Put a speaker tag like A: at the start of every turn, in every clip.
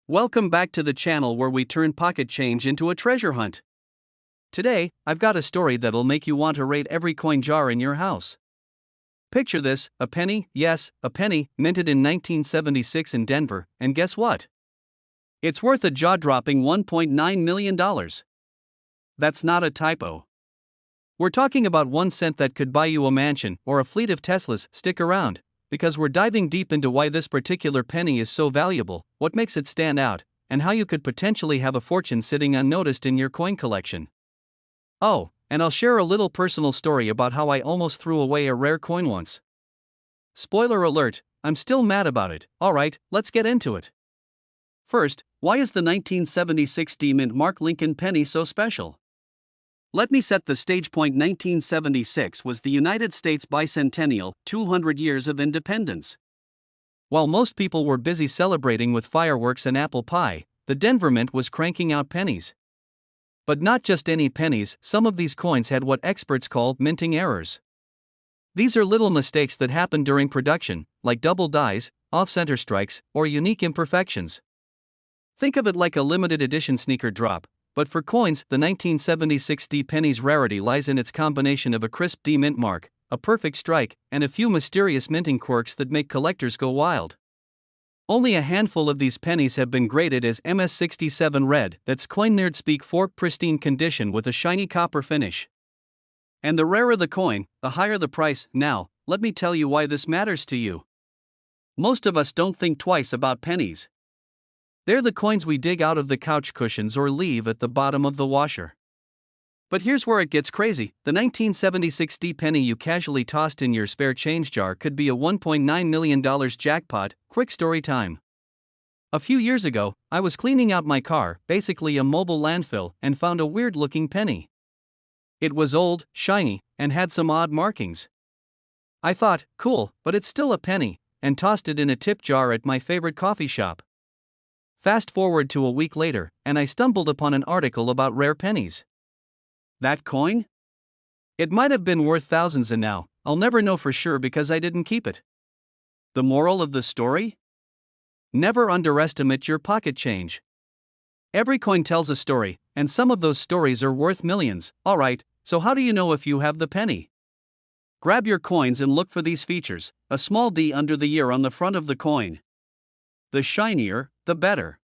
A: Welcome back to the channel where we turn pocket change into a treasure hunt. Today, I've got a story that'll make you want to rate every coin jar in your house. Picture this, a penny, yes, a penny, minted in 1976 in Denver, and guess what? It's worth a jaw-dropping $1.9 million. That's not a typo. We're talking about 1 cent that could buy you a mansion or a fleet of Teslas. Stick around, because we're diving deep into why this particular penny is so valuable, what makes it stand out, and how you could potentially have a fortune sitting unnoticed in your coin collection. Oh, and I'll share a little personal story about how I almost threw away a rare coin once. Spoiler alert, I'm still mad about it. Alright, let's get into it. First, why is the 1976 Mint Mark Lincoln penny so special? Let me set the stage point. 1976 was the United States bicentennial, 200 years of independence. While most people were busy celebrating with fireworks and apple pie, the Denver Mint was cranking out pennies. But not just any pennies, some of these coins had what experts call minting errors. These are little mistakes that happen during production, like double dies, off-center strikes, or unique imperfections. Think of it like a limited edition sneaker drop. But for coins, the 1976 penny's rarity lies in its combination of a crisp D mint mark, a perfect strike, and a few mysterious minting quirks that make collectors go wild. Only a handful of these pennies have been graded as MS67 red, that's coin nerd speak for pristine condition with a shiny copper finish. And the rarer the coin, the higher the price. Now, let me tell you why this matters to you. Most of us don't think twice about pennies. They're the coins we dig out of the couch cushions or leave at the bottom of the washer. But here's where it gets crazy. The 1976 penny you casually tossed in your spare change jar could be a $1.9 million jackpot. Quick story time. A few years ago, I was cleaning out my car, basically a mobile landfill, and found a weird-looking penny. It was old, shiny, and had some odd markings. I thought, cool, but it's still a penny, and tossed it in a tip jar at my favorite coffee shop. Fast forward to a week later, and I stumbled upon an article about rare pennies. That coin? It might have been worth thousands, and now, I'll never know for sure because I didn't keep it. The moral of the story? Never underestimate your pocket change. Every coin tells a story, and some of those stories are worth millions. Alright, so how do you know if you have the penny? Grab your coins and look for these features: a small D under the year on the front of the coin. The shinier, the better.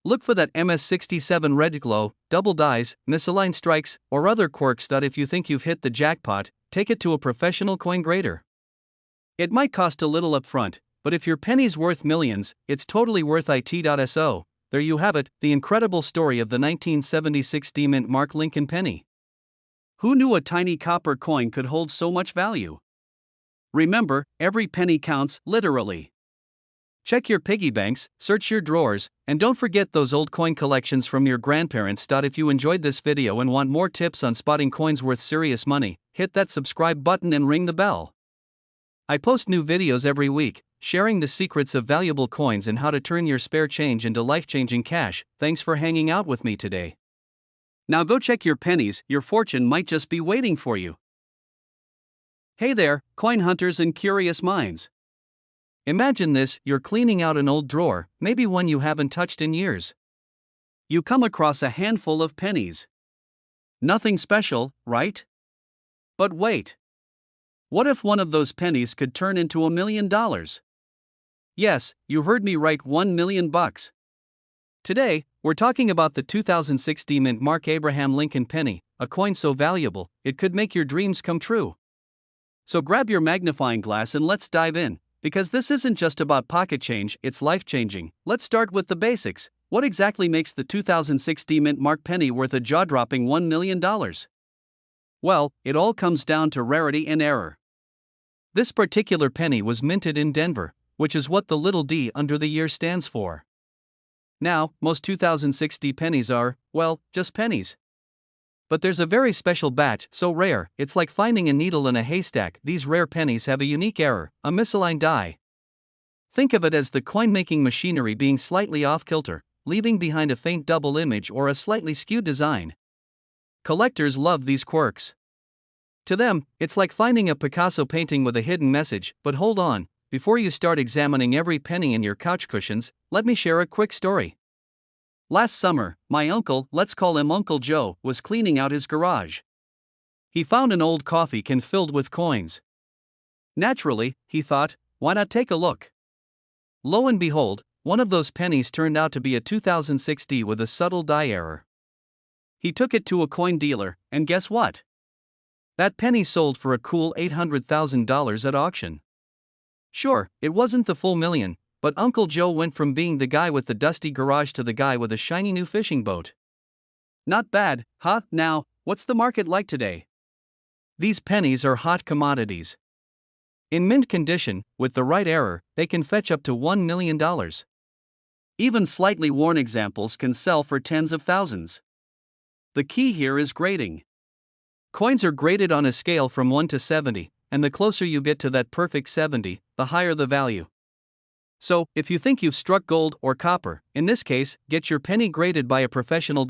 A: Look for that MS67 red glow, double dies, misaligned strikes, or other quirks. If you think you've hit the jackpot, take it to a professional coin grader. It might cost a little upfront, but if your penny's worth millions, it's totally worth it. So, there you have it, the incredible story of the 1976 Mint Mark Lincoln penny. Who knew a tiny copper coin could hold so much value? Remember, every penny counts, literally. Check your piggy banks, search your drawers, and don't forget those old coin collections from your grandparents. If you enjoyed this video and want more tips on spotting coins worth serious money, hit that subscribe button and ring the bell. I post new videos every week, sharing the secrets of valuable coins and how to turn your spare change into life-changing cash. Thanks for hanging out with me today. Now go check your pennies, your fortune might just be waiting for you. Hey there, coin hunters and curious minds. Imagine this: you're cleaning out an old drawer, maybe one you haven't touched in years. You come across a handful of pennies. Nothing special, right? But wait. What if one of those pennies could turn into $1 million? Yes, you heard me right, $1 million. Today, we're talking about the 2006 Mint Mark Abraham Lincoln penny, a coin so valuable, it could make your dreams come true. So grab your magnifying glass and let's dive in. Because this isn't just about pocket change, it's life-changing. Let's start with the basics. What exactly makes the 2006 Mint Mark penny worth a jaw-dropping $1 million? Well, it all comes down to rarity and error. This particular penny was minted in Denver, which is what the little d under the year stands for. Now, most 2006 pennies are, well, just pennies. But there's a very special batch, so rare, it's like finding a needle in a haystack. These rare pennies have a unique error, a misaligned die. Think of it as the coin-making machinery being slightly off-kilter, leaving behind a faint double image or a slightly skewed design. Collectors love these quirks. To them, it's like finding a Picasso painting with a hidden message. But hold on, before you start examining every penny in your couch cushions, let me share a quick story. Last summer, my uncle, let's call him Uncle Joe, was cleaning out his garage. He found an old coffee can filled with coins. Naturally, he thought, why not take a look? Lo and behold, one of those pennies turned out to be a 2006 with a subtle die error. He took it to a coin dealer, and guess what? That penny sold for a cool $800,000 at auction. Sure, it wasn't the full million, but Uncle Joe went from being the guy with the dusty garage to the guy with a shiny new fishing boat. Not bad, huh? Now, what's the market like today? These pennies are hot commodities. In mint condition, with the right error, they can fetch up to $1 million. Even slightly worn examples can sell for tens of thousands. The key here is grading. Coins are graded on a scale from 1 to 70, and the closer you get to that perfect 70, the higher the value. So, if you think you've struck gold or copper, in this case, get your penny graded by a professional.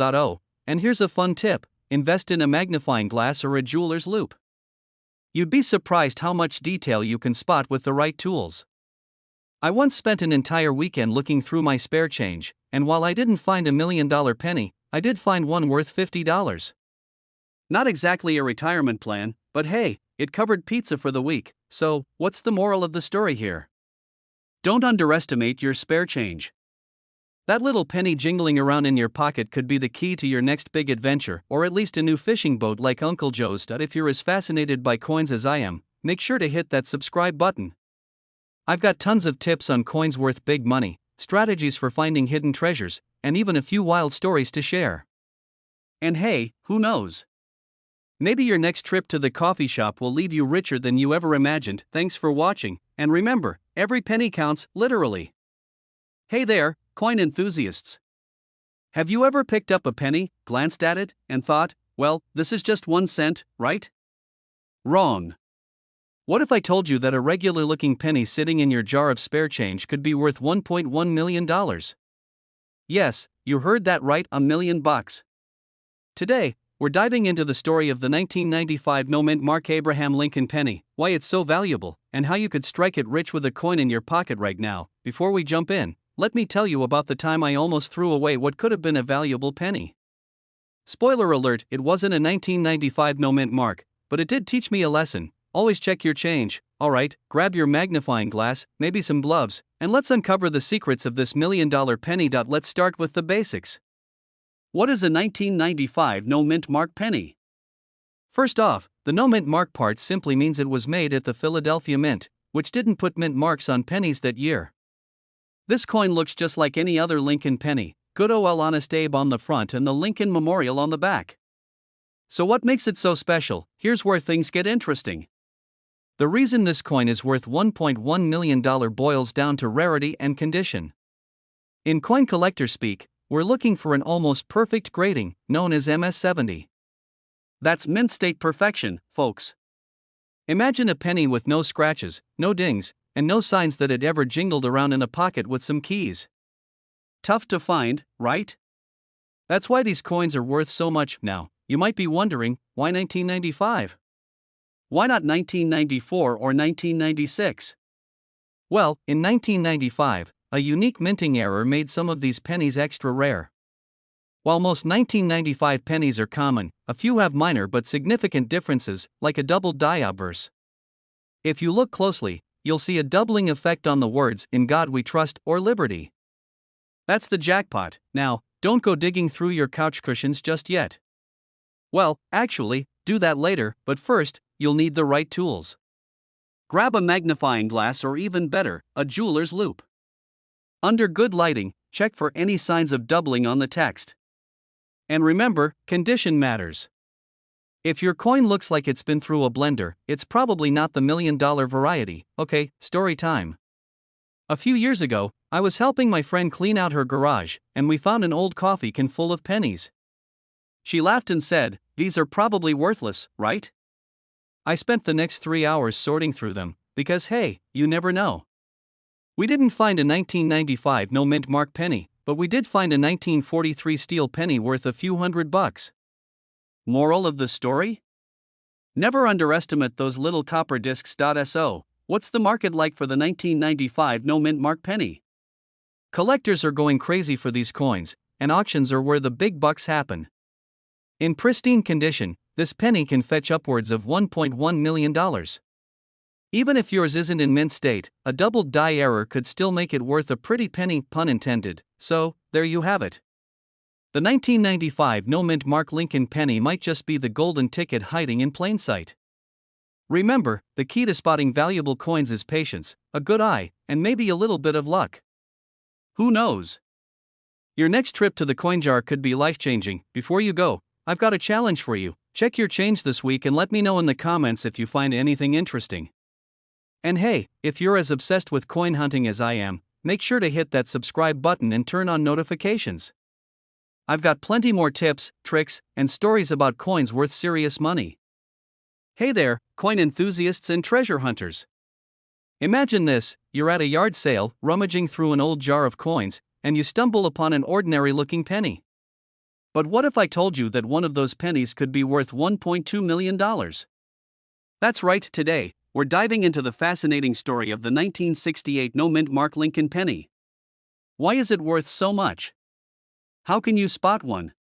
A: And here's a fun tip: invest in a magnifying glass or a jeweler's loupe. You'd be surprised how much detail you can spot with the right tools. I once spent an entire weekend looking through my spare change, and while I didn't find a $1 million penny, I did find one worth $50. Not exactly a retirement plan, but hey, it covered pizza for the week, so what's the moral of the story here? Don't underestimate your spare change. That little penny jingling around in your pocket could be the key to your next big adventure, or at least a new fishing boat like Uncle Joe's. If you're as fascinated by coins as I am, make sure to hit that subscribe button. I've got tons of tips on coins worth big money, strategies for finding hidden treasures, and even a few wild stories to share. And hey, who knows? Maybe your next trip to the coffee shop will leave you richer than you ever imagined. Thanks for watching, and remember, every penny counts, literally. Hey there, coin enthusiasts. Have you ever picked up a penny, glanced at it, and thought, well, this is just 1 cent, right? Wrong. What if I told you that a regular-looking penny sitting in your jar of spare change could be worth $1.1 million? Yes, you heard that right, $1 million. Today, we're diving into the story of the 1995 no-mint Mark Abraham Lincoln penny, why it's so valuable, and how you could strike it rich with a coin in your pocket right now. Before we jump in, let me tell you about the time I almost threw away what could have been a valuable penny. Spoiler alert, it wasn't a 1995 no-mint Mark, but it did teach me a lesson: always check your change. Alright, grab your magnifying glass, maybe some gloves, and let's uncover the secrets of this $1 million penny. Let's start with the basics. What is a 1995 no-mint Mark penny? First off, the no-mint Mark part simply means it was made at the Philadelphia Mint, which didn't put mint marks on pennies that year. This coin looks just like any other Lincoln penny, good old Honest Abe on the front and the Lincoln Memorial on the back. So what makes it so special? Here's where things get interesting. The reason this coin is worth $1.1 million boils down to rarity and condition. In coin collector speak, we're looking for an almost perfect grading, known as MS-70. That's mint state perfection, folks. Imagine a penny with no scratches, no dings, and no signs that it ever jingled around in a pocket with some keys. Tough to find, right? That's why these coins are worth so much. Now, you might be wondering, why 1995? Why not 1994 or 1996? Well, in 1995, a unique minting error made some of these pennies extra rare. While most 1995 pennies are common, a few have minor but significant differences, like a doubled die obverse. If you look closely, you'll see a doubling effect on the words "In God We Trust" or "Liberty." That's the jackpot. Now, don't go digging through your couch cushions just yet. Well, actually, do that later, but first, you'll need the right tools. Grab a magnifying glass or even better, a jeweler's loupe. Under good lighting, check for any signs of doubling on the text. And remember, condition matters. If your coin looks like it's been through a blender, it's probably not the $1 million variety. Okay, story time. A few years ago, I was helping my friend clean out her garage, and we found an old coffee can full of pennies. She laughed and said, "These are probably worthless, right?" I spent the next 3 hours sorting through them, because hey, you never know. We didn't find a 1995 no-mint Mark penny, but we did find a 1943 steel penny worth a few $100. Moral of the story? Never underestimate those little copper discs. So, what's the market like for the 1995 no mint mark penny? Collectors are going crazy for these coins, and auctions are where the big bucks happen. In pristine condition, this penny can fetch upwards of $1.1 million. Even if yours isn't in mint state, a doubled die error could still make it worth a pretty penny, pun intended. So, there you have it. The 1995 no mint mark Lincoln penny might just be the golden ticket hiding in plain sight. Remember, the key to spotting valuable coins is patience, a good eye, and maybe a little bit of luck. Who knows? Your next trip to the coin jar could be life-changing. Before you go, I've got a challenge for you. Check your change this week and let me know in the comments if you find anything interesting. And hey, if you're as obsessed with coin hunting as I am, make sure to hit that subscribe button and turn on notifications. I've got plenty more tips, tricks, and stories about coins worth serious money. Hey there, coin enthusiasts and treasure hunters. Imagine this: you're at a yard sale, rummaging through an old jar of coins, and you stumble upon an ordinary-looking penny. But what if I told you that one of those pennies could be worth $1.2 million? That's right, today, we're diving into the fascinating story of the 1968 no mint mark Lincoln penny. Why is it worth so much? How can you spot one?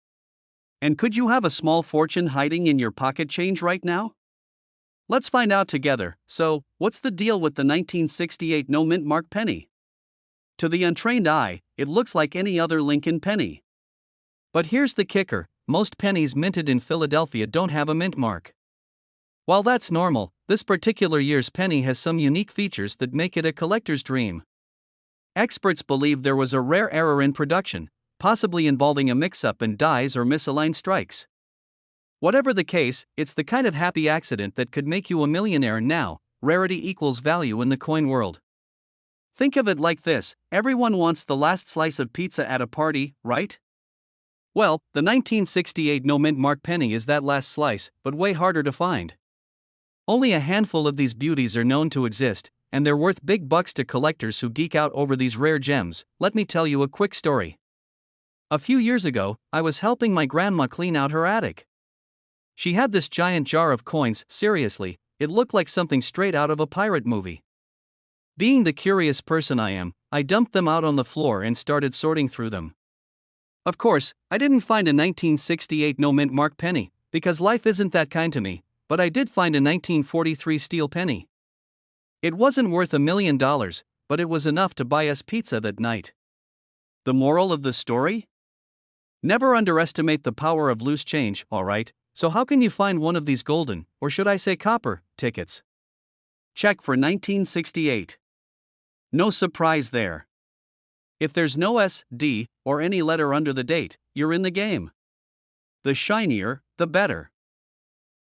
A: And could you have a small fortune hiding in your pocket change right now? Let's find out together. So, what's the deal with the 1968 no mint mark penny? To the untrained eye, it looks like any other Lincoln penny. But here's the kicker: most pennies minted in Philadelphia don't have a mint mark. While that's normal, this particular year's penny has some unique features that make it a collector's dream. Experts believe there was a rare error in production, possibly involving a mix-up in dies or misaligned strikes. Whatever the case, it's the kind of happy accident that could make you a millionaire now. Rarity equals value in the coin world. Think of it like this: everyone wants the last slice of pizza at a party, right? Well, the 1968 no mint mark penny is that last slice, but way harder to find. Only a handful of these beauties are known to exist, and they're worth big bucks to collectors who geek out over these rare gems. Let me tell you a quick story. A few years ago, I was helping my grandma clean out her attic. She had this giant jar of coins. Seriously, it looked like something straight out of a pirate movie. Being the curious person I am, I dumped them out on the floor and started sorting through them. Of course, I didn't find a 1968 no mint mark penny, because life isn't that kind to me, but I did find a 1943 steel penny. It wasn't worth $1 million, but it was enough to buy us pizza that night. The moral of the story? Never underestimate the power of loose change, alright? So how can you find one of these golden, or should I say copper, tickets? Check for 1968. No surprise there. If there's no S, D, or any letter under the date, you're in the game. The shinier, the better.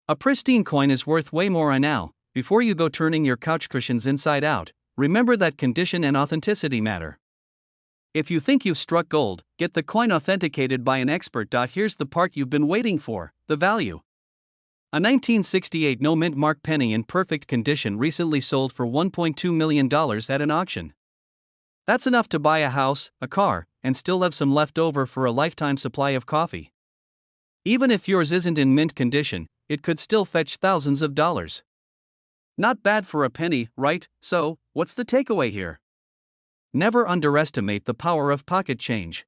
A: A pristine coin is worth way more now. Before you go turning your couch cushions inside out, remember that condition and authenticity matter. If you think you've struck gold, get the coin authenticated by an expert. Here's the part you've been waiting for: the value. A 1968 no mint mark penny in perfect condition recently sold for $1.2 million at an auction. That's enough to buy a house, a car, and still have some left over for a lifetime supply of coffee. Even if yours isn't in mint condition, it could still fetch thousands of dollars. Not bad for a penny, right? So, what's the takeaway here? Never underestimate the power of pocket change.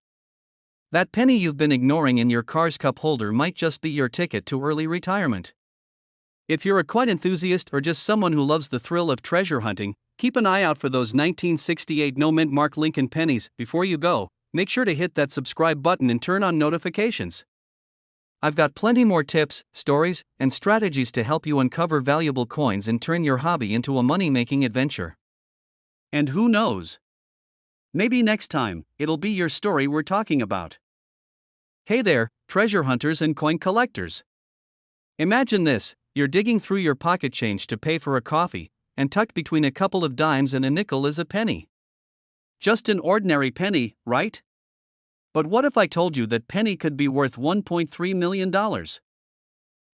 A: That penny you've been ignoring in your car's cup holder might just be your ticket to early retirement. If you're a coin enthusiast or just someone who loves the thrill of treasure hunting, keep an eye out for those 1968 no mint mark Lincoln pennies. Before you go, make sure to hit that subscribe button and turn on notifications. I've got plenty more tips, stories, and strategies to help you uncover valuable coins and turn your hobby into a money-making adventure. And who knows? Maybe next time, it'll be your story we're talking about. Hey there, treasure hunters and coin collectors. Imagine this: you're digging through your pocket change to pay for a coffee, and tucked between a couple of dimes and a nickel is a penny. Just an ordinary penny, right? But what if I told you that penny could be worth $1.3 million?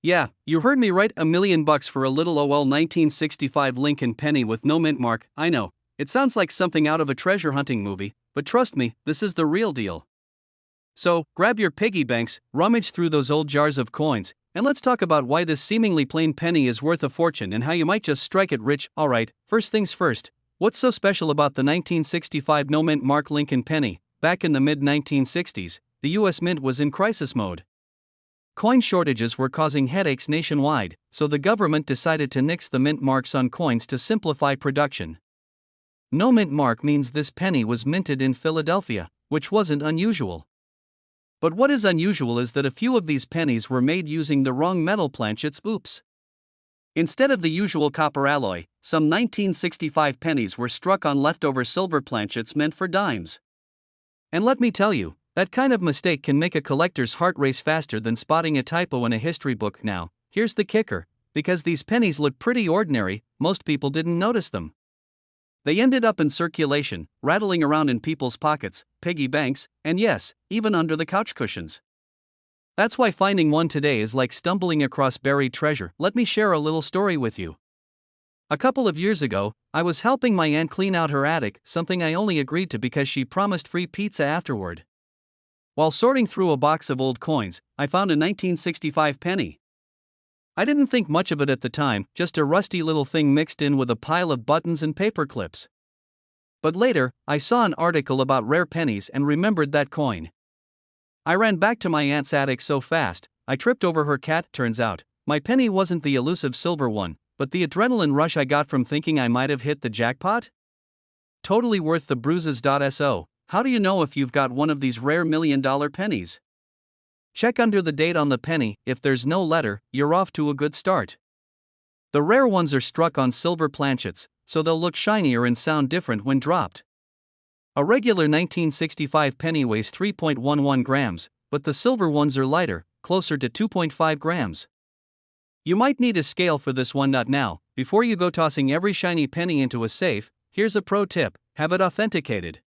A: Yeah, you heard me right, $1 million for a little OL 1965 Lincoln penny with no mint mark. I know, it sounds like something out of a treasure hunting movie, but trust me, this is the real deal. So, grab your piggy banks, rummage through those old jars of coins, and let's talk about why this seemingly plain penny is worth a fortune and how you might just strike it rich. Alright, first things first. What's so special about the 1965 no-mint mark Lincoln penny? Back in the mid-1960s, the US Mint was in crisis mode. Coin shortages were causing headaches nationwide, so the government decided to nix the mint marks on coins to simplify production. No mint mark means this penny was minted in Philadelphia, which wasn't unusual. But what is unusual is that a few of these pennies were made using the wrong metal planchets. Oops. Instead of the usual copper alloy, some 1965 pennies were struck on leftover silver planchets meant for dimes. And let me tell you, that kind of mistake can make a collector's heart race faster than spotting a typo in a history book. Now, here's the kicker: because these pennies look pretty ordinary, most people didn't notice them. They ended up in circulation, rattling around in people's pockets, piggy banks, and yes, even under the couch cushions. That's why finding one today is like stumbling across buried treasure. Let me share a little story with you. A couple of years ago, I was helping my aunt clean out her attic, something I only agreed to because she promised free pizza afterward. While sorting through a box of old coins, I found a 1965 penny. I didn't think much of it at the time, just a rusty little thing mixed in with a pile of buttons and paper clips. But later, I saw an article about rare pennies and remembered that coin. I ran back to my aunt's attic so fast, I tripped over her cat. Turns out, my penny wasn't the elusive silver one, but the adrenaline rush I got from thinking I might have hit the jackpot? Totally worth the bruises. So, how do you know if you've got one of these rare $1,000,000 pennies? Check under the date on the penny. If there's no letter, you're off to a good start. The rare ones are struck on silver planchets, so they'll look shinier and sound different when dropped. A regular 1965 penny weighs 3.11 grams, but the silver ones are lighter, closer to 2.5 grams. You might need a scale for this one. Not now. Before you go tossing every shiny penny into a safe, here's a pro tip: have it authenticated.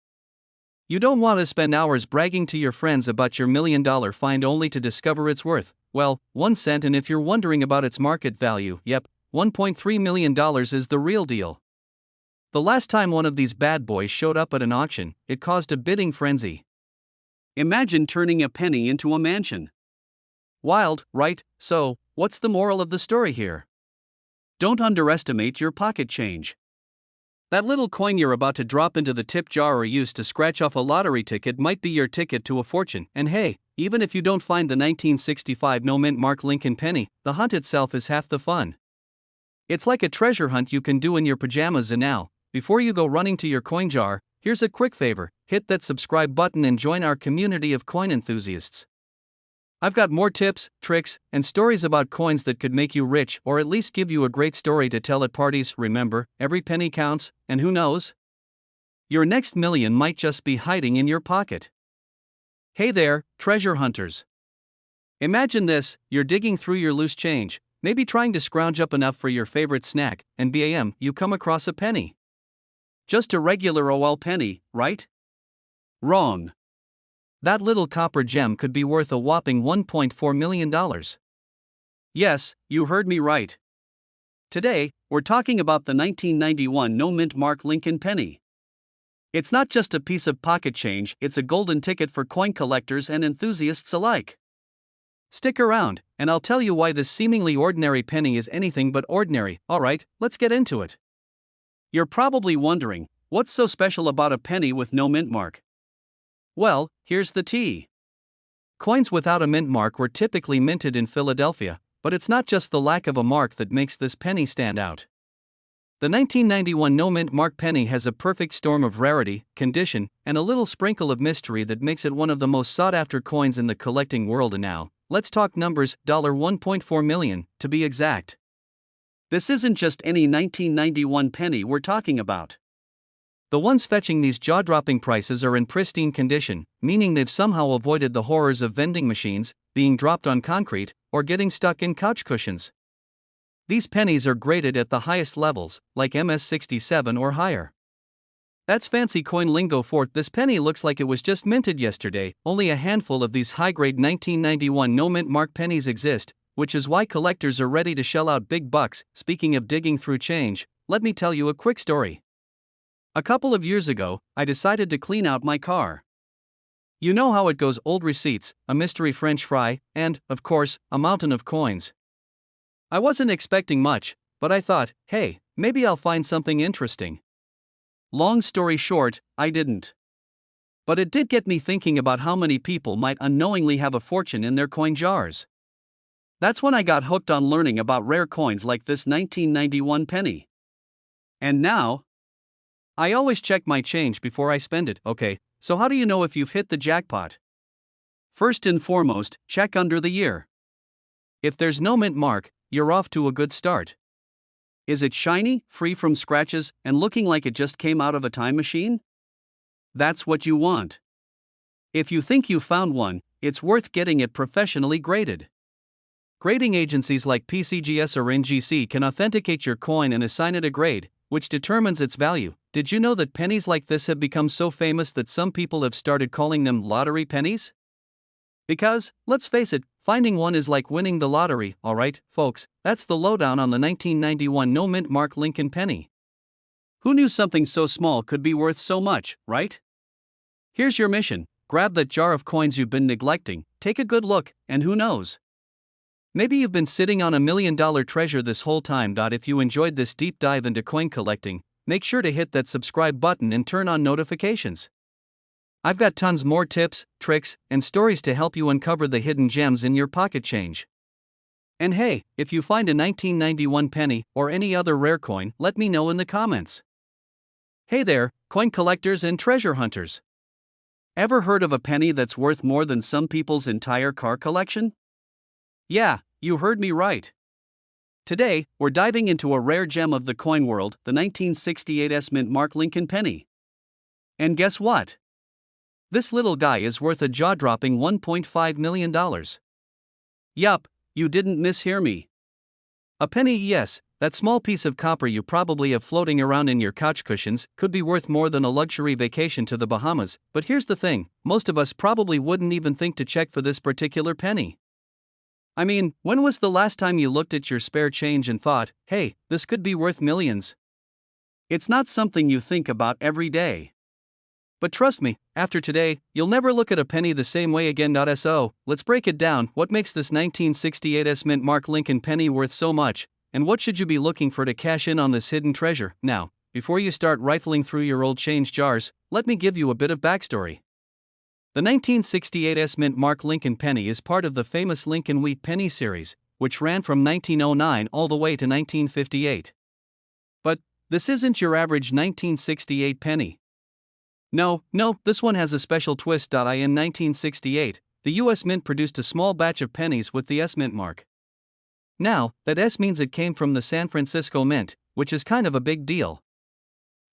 A: You don't want to spend hours bragging to your friends about your $1,000,000 find only to discover it's worth, well, 1 cent. And if you're wondering about its market value, yep, $1.3 million is the real deal. The last time one of these bad boys showed up at an auction, it caused a bidding frenzy. Imagine turning a penny into a mansion. Wild, right? So, what's the moral of the story here? Don't underestimate your pocket change. That little coin you're about to drop into the tip jar or use to scratch off a lottery ticket might be your ticket to a fortune. And hey, even if you don't find the 1965 no-mint mark Lincoln penny, the hunt itself is half the fun. It's like a treasure hunt you can do in your pajamas. And now, before you go running to your coin jar, here's a quick favor: hit that subscribe button and join our community of coin enthusiasts. I've got more tips, tricks, and stories about coins that could make you rich, or at least give you a great story to tell at parties. Remember, every penny counts, and who knows? Your next million might just be hiding in your pocket. Hey there, treasure hunters. Imagine this: you're digging through your loose change, maybe trying to scrounge up enough for your favorite snack, and bam, you come across a penny. Just a regular old penny, right? Wrong. That little copper gem could be worth a whopping $1.4 million. Yes, you heard me right. Today, we're talking about the 1991 no-mint mark Lincoln penny. It's not just a piece of pocket change, it's a golden ticket for coin collectors and enthusiasts alike. Stick around, and I'll tell you why this seemingly ordinary penny is anything but ordinary. Alright, let's get into it. You're probably wondering, what's so special about a penny with no mint mark? Well, here's the tea. Coins without a mint mark were typically minted in Philadelphia, but it's not just the lack of a mark that makes this penny stand out. The 1991 no-mint mark penny has a perfect storm of rarity, condition, and a little sprinkle of mystery that makes it one of the most sought-after coins in the collecting world. And now, let's talk numbers: $1.4 million, to be exact. This isn't just any 1991 penny we're talking about. The ones fetching these jaw-dropping prices are in pristine condition, meaning they've somehow avoided the horrors of vending machines, being dropped on concrete, or getting stuck in couch cushions. These pennies are graded at the highest levels, like MS-67 or higher. That's fancy coin lingo for this penny looks like it was just minted yesterday. Only a handful of these high-grade 1991 no-mint mark pennies exist, which is why collectors are ready to shell out big bucks. Speaking of digging through change, let me tell you a quick story. A couple of years ago, I decided to clean out my car. You know how it goes: old receipts, a mystery French fry, and, of course, a mountain of coins. I wasn't expecting much, but I thought, hey, maybe I'll find something interesting. Long story short, I didn't. But it did get me thinking about how many people might unknowingly have a fortune in their coin jars. That's when I got hooked on learning about rare coins like this 1991 penny. And now, I always check my change before I spend it. Okay, so how do you know if you've hit the jackpot? First and foremost, check under the year. If there's no mint mark, you're off to a good start. Is it shiny, free from scratches, and looking like it just came out of a time machine? That's what you want. If you think you found one, it's worth getting it professionally graded. Grading agencies like PCGS or NGC can authenticate your coin and assign it a grade, which determines its value. Did you know that pennies like this have become so famous that some people have started calling them lottery pennies? Because, let's face it, finding one is like winning the lottery. Alright, folks, that's the lowdown on the 1991 no mint mark Lincoln penny. Who knew something so small could be worth so much, right? Here's your mission: grab that jar of coins you've been neglecting, take a good look, and who knows? Maybe you've been sitting on $1 million treasure this whole time. If you enjoyed this deep dive into coin collecting, make sure to hit that subscribe button and turn on notifications. I've got tons more tips, tricks, and stories to help you uncover the hidden gems in your pocket change. And hey, if you find a 1991 penny or any other rare coin, let me know in the comments. Hey there, coin collectors and treasure hunters. Ever heard of a penny that's worth more than some people's entire car collection? Yeah, you heard me right. Today, we're diving into a rare gem of the coin world, the 1968 mint mark Lincoln penny. And guess what? This little guy is worth a jaw-dropping $1.5 million. Yup, you didn't mishear me. A penny, yes, that small piece of copper you probably have floating around in your couch cushions, could be worth more than a luxury vacation to the Bahamas. But here's the thing: most of us probably wouldn't even think to check for this particular penny. I mean, when was the last time you looked at your spare change and thought, hey, this could be worth millions? It's not something you think about every day. But trust me, after today, you'll never look at a penny the same way again. So, let's break it down. What makes this 1968 mint mark Lincoln penny worth so much, and what should you be looking for to cash in on this hidden treasure? Now, before you start rifling through your old change jars, let me give you a bit of backstory. The 1968 mint mark Lincoln penny is part of the famous Lincoln Wheat penny series, which ran from 1909 all the way to 1958. But this isn't your average 1968 penny. No, this one has a special twist. In 1968, the US Mint produced a small batch of pennies with the S mint mark. Now, that S means it came from the San Francisco Mint, which is kind of a big deal.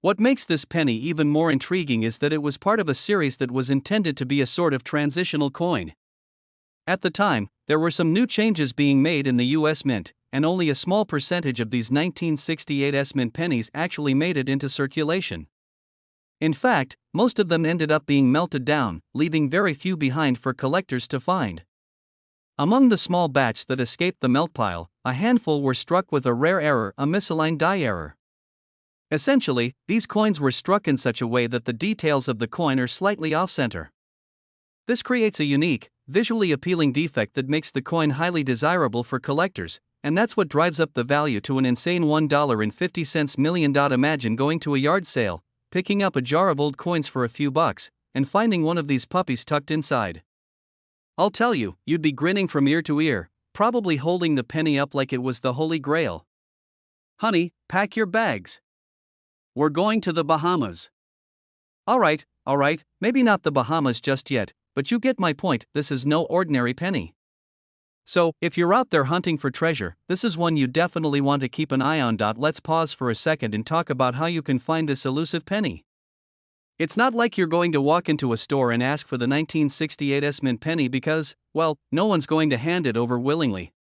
A: What makes this penny even more intriguing is that it was part of a series that was intended to be a sort of transitional coin. At the time, there were some new changes being made in the US Mint, and only a small percentage of these 1968 S mint pennies actually made it into circulation. In fact, most of them ended up being melted down, leaving very few behind for collectors to find. Among the small batch that escaped the melt pile, a handful were struck with a rare error, a misaligned die error. Essentially, these coins were struck in such a way that the details of the coin are slightly off-center. This creates a unique, visually appealing defect that makes the coin highly desirable for collectors, and that's what drives up the value to an insane $1.50 million. Imagine going to a yard sale, picking up a jar of old coins for a few bucks, and finding one of these puppies tucked inside. I'll tell you, you'd be grinning from ear to ear, probably holding the penny up like it was the Holy Grail. Honey, pack your bags. We're going to the Bahamas. Alright, maybe not the Bahamas just yet, but you get my point. This is no ordinary penny. So, if you're out there hunting for treasure, this is one you definitely want to keep an eye on. Let's pause for a second and talk about how you can find this elusive penny. It's not like you're going to walk into a store and ask for the 1968 mint penny because, well, no one's going to hand it over willingly.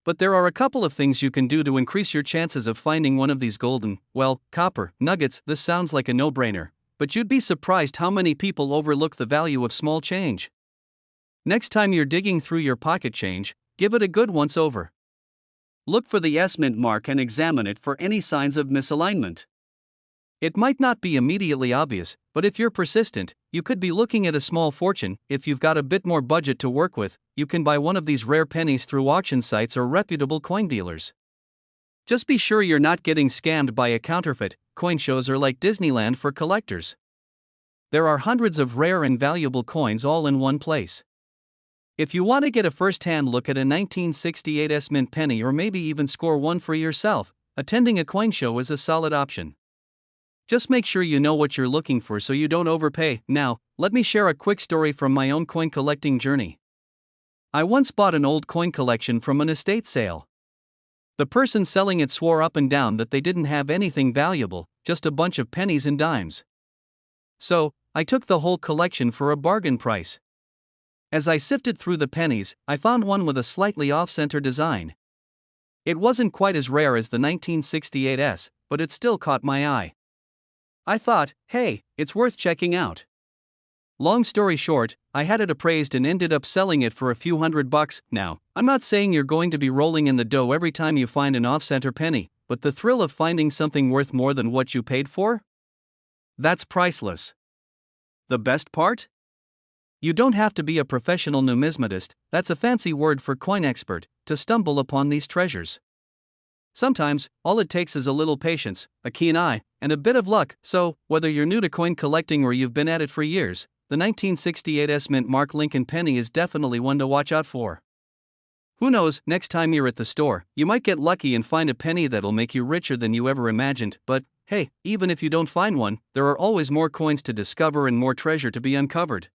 A: But there are a couple of things you can do to increase your chances of finding one of these golden, well, copper nuggets. This sounds like a no-brainer, but you'd be surprised how many people overlook the value of small change. Next time you're digging through your pocket change, give it a good once-over. Look for the S mint mark and examine it for any signs of misalignment. It might not be immediately obvious, but if you're persistent, you could be looking at a small fortune. If you've got a bit more budget to work with, you can buy one of these rare pennies through auction sites or reputable coin dealers. Just be sure you're not getting scammed by a counterfeit. Coin shows are like Disneyland for collectors. There are hundreds of rare and valuable coins all in one place. If you want to get a first-hand look at a 1968 mint penny or maybe even score one for yourself, attending a coin show is a solid option. Just make sure you know what you're looking for so you don't overpay. Now, let me share a quick story from my own coin collecting journey. I once bought an old coin collection from an estate sale. The person selling it swore up and down that they didn't have anything valuable, just a bunch of pennies and dimes. So, I took the whole collection for a bargain price. As I sifted through the pennies, I found one with a slightly off-center design. It wasn't quite as rare as the 1968s, but it still caught my eye. I thought, hey, it's worth checking out. Long story short, I had it appraised and ended up selling it for a few $100. Now, I'm not saying you're going to be rolling in the dough every time you find an off-center penny, but the thrill of finding something worth more than what you paid for? That's priceless. The best part? You don't have to be a professional numismatist, that's a fancy word for coin expert, to stumble upon these treasures. Sometimes, all it takes is a little patience, a keen eye, and a bit of luck. So, whether you're new to coin collecting or you've been at it for years, the 1968 mint Mark Lincoln penny is definitely one to watch out for. Who knows, next time you're at the store, you might get lucky and find a penny that'll make you richer than you ever imagined. But, hey, even if you don't find one, there are always more coins to discover and more treasure to be uncovered.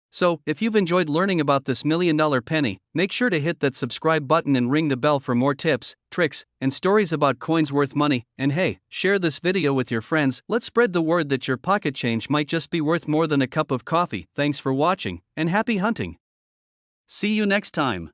A: So, if you've enjoyed learning about this $1,000,000 penny, make sure to hit that subscribe button and ring the bell for more tips, tricks, and stories about coins worth money. And hey, share this video with your friends. Let's spread the word that your pocket change might just be worth more than a cup of coffee. Thanks for watching, and happy hunting. See you next time.